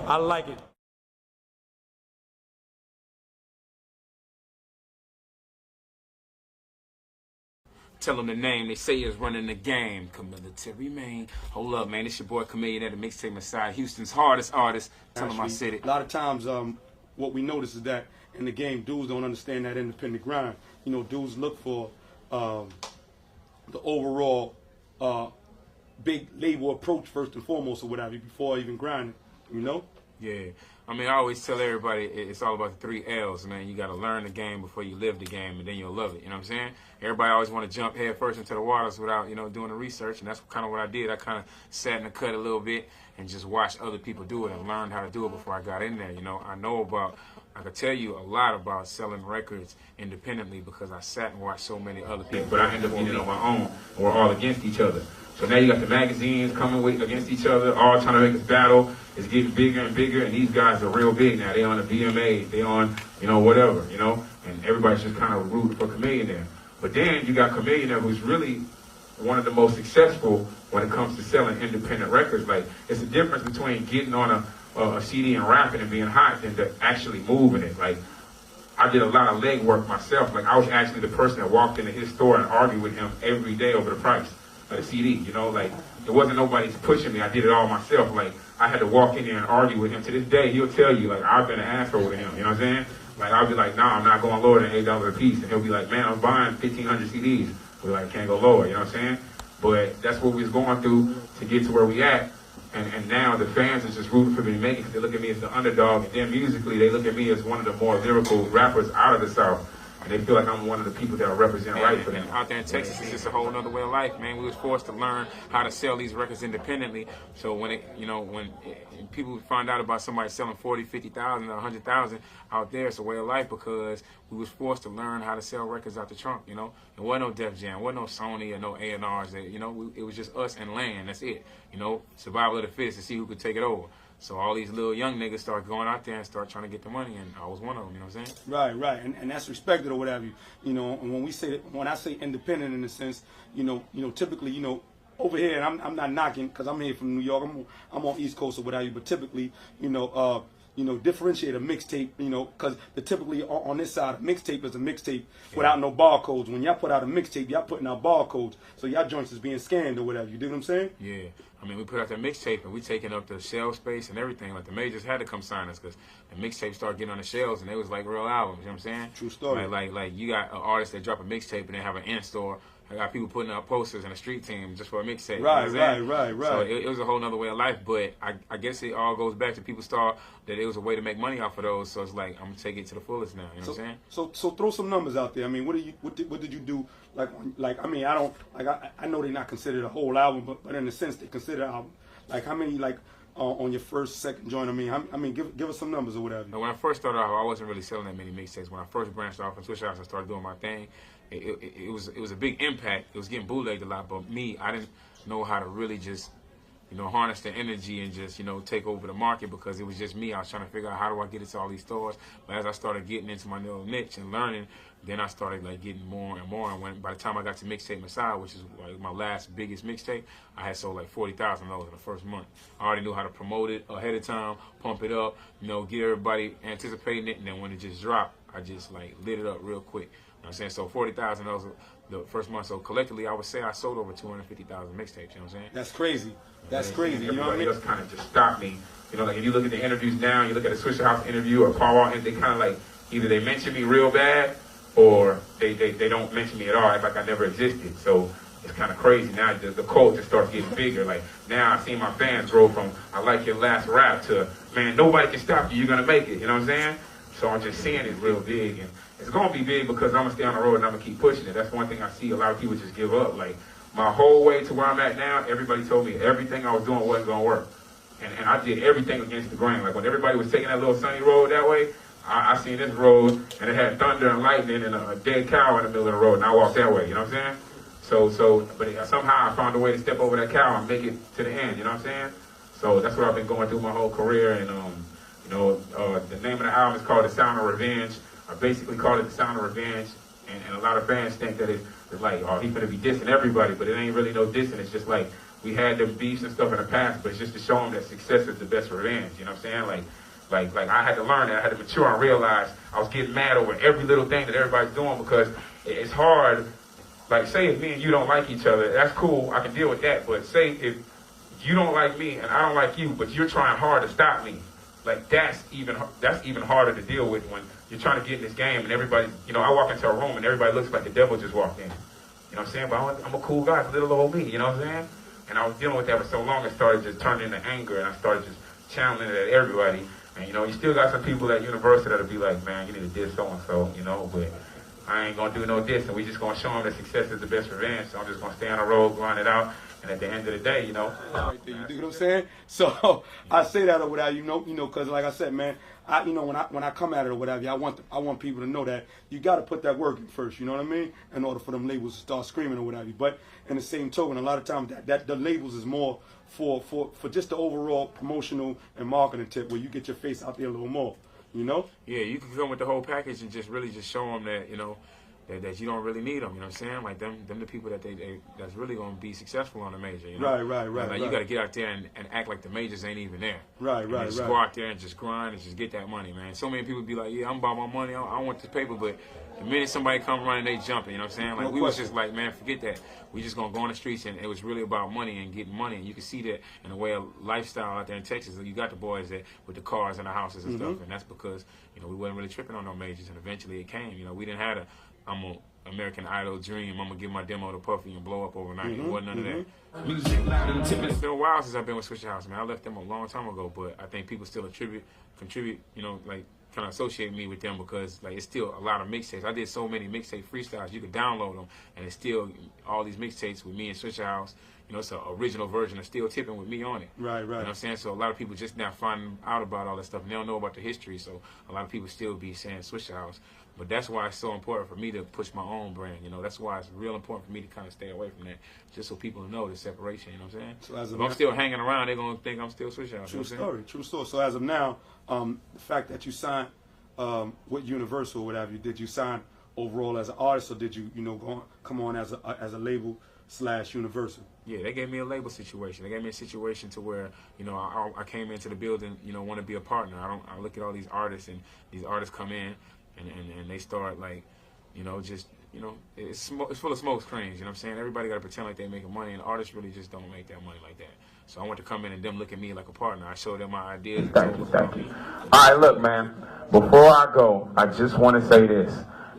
I like it. Tell them the name, they say is running the game. Military, man. Hold up, man. It's your boy Chamillionaire, the mixtape Messiah, Houston's hardest artist. Tell them I said it. A lot of times, what we notice is that in the game, dudes don't understand that independent grind. You know, dudes look for the overall big label approach first and foremost or whatever before even grinding, you know? Yeah. I mean, I always tell everybody it's all about the 3 L's, man. You got to learn the game before you live the game, and then you'll love it. You know what I'm saying? Everybody always want to jump head first into the waters without, you know, doing the research, and that's kind of what I did. I kind of sat in the cut a little bit and just watched other people do it and learned how to do it before I got in there. You know, I could tell you a lot about selling records independently because I sat and watched so many other people. But I ended up getting it on my own. We're all against each other. So now you got the magazines coming against each other, all trying to make us battle. It's getting bigger and bigger, and these guys are real big now. They on the VMA, they on, you know, whatever, you know, and everybody's just kind of rooting for Chamillionaire. But then you got Chamillionaire, who's really one of the most successful when it comes to selling independent records. Like, it's a difference between getting on a CD and rapping and being hot than to actually moving it. Like, I did a lot of legwork myself. Like, I was actually the person that walked into his store and argued with him every day over the price of the CD, you know? Like, it wasn't nobody pushing me. I did it all myself. Like, I had to walk in there and argue with him. To this day, he'll tell you, like, I've been an asshole to him, you know what I'm saying? Like, I'll be like, nah, I'm not going lower than $8 a piece. And he'll be like, man, I'm buying 1,500 CDs. We're like, can't go lower, you know what I'm saying? But that's what we was going through to get to where we at. And now the fans are just rooting for me to make it because they look at me as the underdog. And then musically, they look at me as one of the more lyrical rappers out of the South. And they feel like I'm one of the people that represent right for them. And out there in Texas, it's just a whole other way of life, man. We was forced to learn how to sell these records independently. So when people find out about somebody selling 40, 50,000, or 100,000 out there, it's a way of life because we was forced to learn how to sell records out the trunk, you know. There wasn't no Def Jam, wasn't no Sony or no A&Rs. You know, it was just us and land. That's it. You know, survival of the fittest to see who could take it over. So all these little young niggas start going out there and start trying to get the money, and I was one of them, you know what I'm saying? Right, and that's respected or whatever. You know, and when I say independent in a sense, you know, typically, you know, over here, and I'm not knocking because I'm here from New York, I'm on East Coast or whatever, but typically, you know, differentiate a mixtape, you know, because typically on this side, a mixtape is a mixtape without no barcodes. When y'all put out a mixtape, y'all putting out barcodes, so y'all joints is being scanned or whatever. You dig what I'm saying? Yeah. I mean, we put out that mixtape and we taking up the shelf space and everything. Like, the majors had to come sign us because the mixtape started getting on the shelves and they was like real albums, you know what I'm saying? True story. Like you got an artist that drop a mixtape and they have an in-store. I got people putting out posters and a street team just for a mixtape. Right, you know right. So it was a whole nother way of life, but I guess it all goes back to people saw that it was a way to make money off of those. So it's like, I'm gonna take it to the fullest now. You know what I'm saying? So throw some numbers out there. I mean, what did you do? Like I mean, I know they're not considered a whole album, but in a sense they consider an album. Like, how many, like, on your first, second joint? I mean, give us some numbers or whatever. When I first started off, I wasn't really selling that many mixtapes. When I first branched off in Swisha House and started doing my thing, it was a big impact. It was getting bootlegged a lot, but me, I didn't know how to really just, you know, harness the energy and just, you know, take over the market because it was just me. I was trying to figure out how do I get it to all these stores. But as I started getting into my little niche and learning, then I started like getting more and more. And by the time I got to Mixtape Messiah, which is like my last biggest mixtape, I had sold like 40,000 in the first month. I already knew how to promote it ahead of time, pump it up, you know, get everybody anticipating it. And then when it just dropped, I just like lit it up real quick. You know what I'm saying? So 40,000 the first month. So collectively, I would say I sold over 250,000 mixtapes. You know what I'm saying? That's crazy. That's crazy. You know what I mean? Else kind of just stopped me. You know, like if you look at the interviews now, you look at the Swisha House interview or Paul Wall, and they kind of like either they mention me real bad or they don't mention me at all. It's like I never existed. So it's kind of crazy now. The cult just starts getting bigger. Like now, I see my fans grow from I like your last rap to man, nobody can stop you. You're gonna make it. You know what I'm saying? So I'm just seeing it real big, and it's gonna be big because I'm gonna stay on the road and I'm gonna keep pushing it. That's one thing I see a lot of people just give up. Like my whole way to where I'm at now, everybody told me everything I was doing wasn't gonna work, and I did everything against the grain. Like when everybody was taking that little sunny road that way, I seen this road and it had thunder and lightning and a dead cow in the middle of the road, and I walked that way. You know what I'm saying? But somehow I found a way to step over that cow and make it to the end. You know what I'm saying? So that's what I've been going through my whole career, and you know, the name of the album is called The Sound of Revenge. I basically called it The Sound of Revenge, and a lot of fans think that it's like, oh, he's gonna be dissing everybody, but it ain't really no dissing. It's just like we had them beefs and stuff in the past, but it's just to show them that success is the best revenge. You know what I'm saying? Like I had to learn that. I had to mature and realize I was getting mad over every little thing that everybody's doing, because it's hard. Like, say if me and you don't like each other, that's cool, I can deal with that. But say if you don't like me and I don't like you, but you're trying hard to stop me, like that's even harder to deal with when you're trying to get in this game and everybody, you know, I walk into a room and everybody looks like the devil just walked in. You know what I'm saying? But I'm a cool guy, it's little old me, you know what I'm saying? And I was dealing with that for so long, it started just turning into anger, and I started just channeling it at everybody. And, you know, you still got some people at university that'll be like, man, you need to diss so-and-so, you know, but I ain't going to do no diss, and we just going to show them that success is the best revenge. So I'm just going to stay on the road, grind it out, and at the end of the day, you know. Right there, you do what I'm saying? So I say that or whatever, you know, because like I said, man, you know, when I come at it or whatever, I want people to know that you got to put that work in first, you know what I mean, in order for them labels to start screaming or whatever. But in the same token, a lot of times that the labels is more for just the overall promotional and marketing tip, where you get your face out there a little more, you know? Yeah, you can come with the whole package and just really just show them that, you know, that you don't really need them, you know what I'm saying? Like them the people that that's really going to be successful on the major, you know? Right. You got to get out there and act like the majors ain't even there. Right. Just go out there and just grind and just get that money, man. So many people be like, yeah, I'm about my money, I want this paper, but the minute somebody come running, they jumping, you know what I'm saying? Like, we was just like, man, forget that. We just going to go on the streets, and it was really about money and getting money. And you can see that in the way of lifestyle out there in Texas. You got the boys that with the cars and the houses and stuff, and that's because, you know, we wasn't really tripping on no majors, and eventually it came. You know, we didn't have I'm a American Idol dream, I'm going to give my demo to Puffy and blow up overnight. It wasn't none of that. It's been a while since I've been with Swisha House, man. I left them a long time ago, but I think people still contribute, you know, like, kind of associate me with them, because like it's still a lot of mixtapes. I did so many mixtape freestyles, you could download them, and it's still all these mixtapes with me and Swisha House. You know, it's an original version of Still Tipping with me on it. Right. You know what I'm saying? So a lot of people just now finding out about all that stuff, and they don't know about the history, so a lot of people still be saying Swisha House. But that's why it's so important for me to push my own brand. You know, that's why it's real important for me to kind of stay away from that, just so people know the separation. You know what I'm saying? So if I'm still hanging around, they're gonna think I'm still Swisha House. True story. So as of now, the fact that you signed with Universal or whatever, did you sign overall as an artist, or did you come on as a label / Universal? Yeah, they gave me a label situation. They gave me a situation to where, you know, I came into the building, you know, want to be a partner. I look at all these artists, and these artists come in and they start like, you know, just, you know, it's full of smoke screens, you know what I'm saying? Everybody got to pretend like they're making money, and artists really just don't make that money like that. So I want to come in and them look at me like a partner. I show them my ideas. Thank you. All right, look, man, before I go, I just want to say this.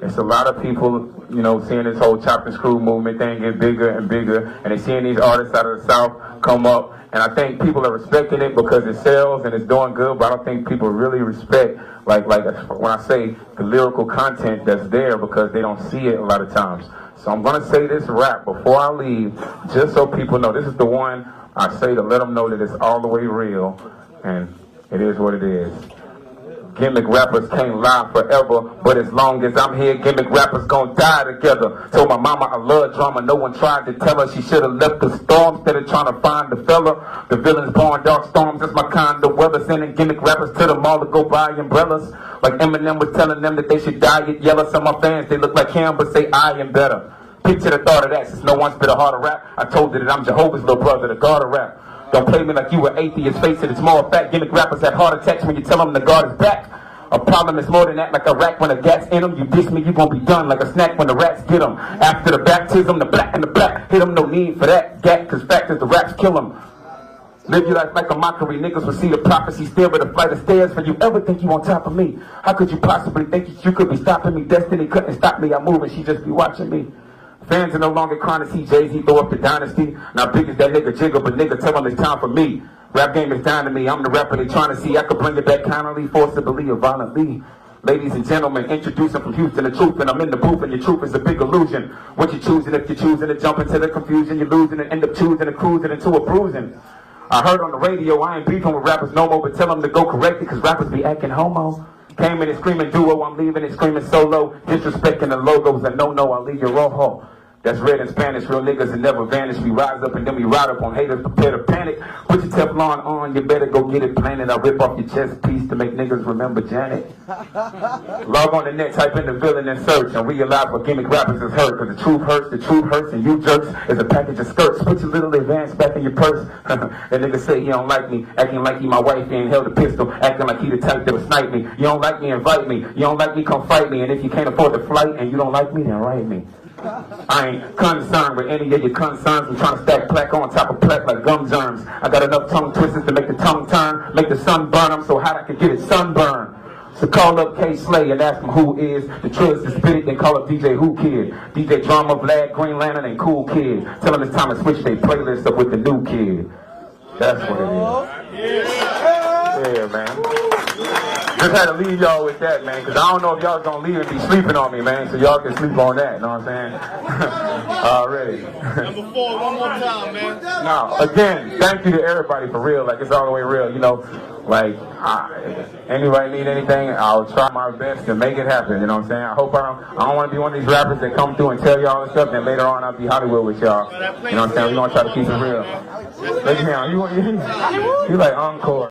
It's a lot of people, you know, seeing this whole chop and screw movement thing get bigger and bigger, and they're seeing these artists out of the South come up, and I think people are respecting it because it sells and it's doing good, but I don't think people really respect, like when I say the lyrical content that's there, because they don't see it a lot of times. So I'm going to say this rap before I leave, just so people know. This is the one I say to let them know that it's all the way real, and it is what it is. Gimmick rappers can't lie forever, but as long as I'm here, gimmick rappers gon' die together. Told my mama I love drama, no one tried to tell her she should've left the storm instead of trying to find the fella. The villains born dark storms, that's my kind of weather. Sending gimmick rappers to the mall to go buy umbrellas. Like Eminem was telling them that they should die at yellow. Some of my fans, they look like him, but say I am better. Picture the thought of that, since no one spit a harder rap. I told you that I'm Jehovah's little brother, the God of rap. Don't play me like you were atheist, face it, it's more fact. Gimmick rappers have heart attacks when you tell them the God is back. A problem is more than that, like a rat when a gat's in them. You diss me, you gon' be done like a snack when the rats get them. After the baptism, the black and the black hit them, no need for that. Gat, cause fact is the raps kill them. Live your life like a mockery, niggas will see the prophecy still with a flight of stairs. For you ever think you on top of me? How could you possibly think you could be stopping me? Destiny couldn't stop me, I'm moving, she just be watching me. Fans are no longer crying to see Jay-Z throw up the dynasty. Now big as that nigga jiggle, but nigga tell him it's time for me. Rap game is down to me, I'm the rapper they trying to see. I could bring it back kindly, forcibly or violently. Ladies and gentlemen, introducing from Houston the truth, and I'm in the booth, and your truth is a big illusion. What you choosing if you're choosing to jump into the confusion, you're losing and end up choosing to cruising into a bruising. I heard on the radio, I ain't beefing with rappers no more, but tell them to go correct it, cause rappers be acting homo. Came in and screaming duo, I'm leaving it screaming solo. Disrespecting the logos, and no, I'll leave your rojo. That's red in Spanish, real niggas that never vanish. We rise up and then we ride up on haters, prepare to panic. Put your Teflon on, you better go get it planted. I'll rip off your chest piece to make niggas remember Janet. Log on the net, type in the villain and search, and realize what gimmick rappers is hurt. Cause the truth hurts, and you jerks is a package of skirts. Put your little advance back in your purse. That nigga say he don't like me, acting like he my wife, he ain't held a pistol, acting like he the type that would snipe me. You don't like me, invite me. You don't like me, come fight me. And if you can't afford the flight and you don't like me, then write me. I ain't concerned with any of your concerns. I'm trying to stack plaque on top of plaque like gum germs. I got enough tongue twisters to make the tongue turn, make the sun burn. I'm so hot I could get it sunburn. So call up K Slay and ask him who is the truest to spit it, then call up DJ Who Kid, DJ Drama, Vlad, Green Lantern, and Cool Kid. Tell them it's time to switch their playlist up with the new kid. That's what it is. Yeah, man. Just had to leave y'all with that, man, because I don't know if y'all gonna leave and be sleeping on me, man, so y'all can sleep on that, you know what I'm saying? Already. Number 4, one more time, man. Now, again, thank you to everybody for real, like, it's all the way real, you know, like, anybody need anything, I'll try my best to make it happen, you know what I'm saying? I hope I don't want to be one of these rappers that come through and tell y'all this stuff, then later on I'll be Hollywood with y'all, you know what I'm saying? We're gonna try to keep it real. Look at him, you like encore.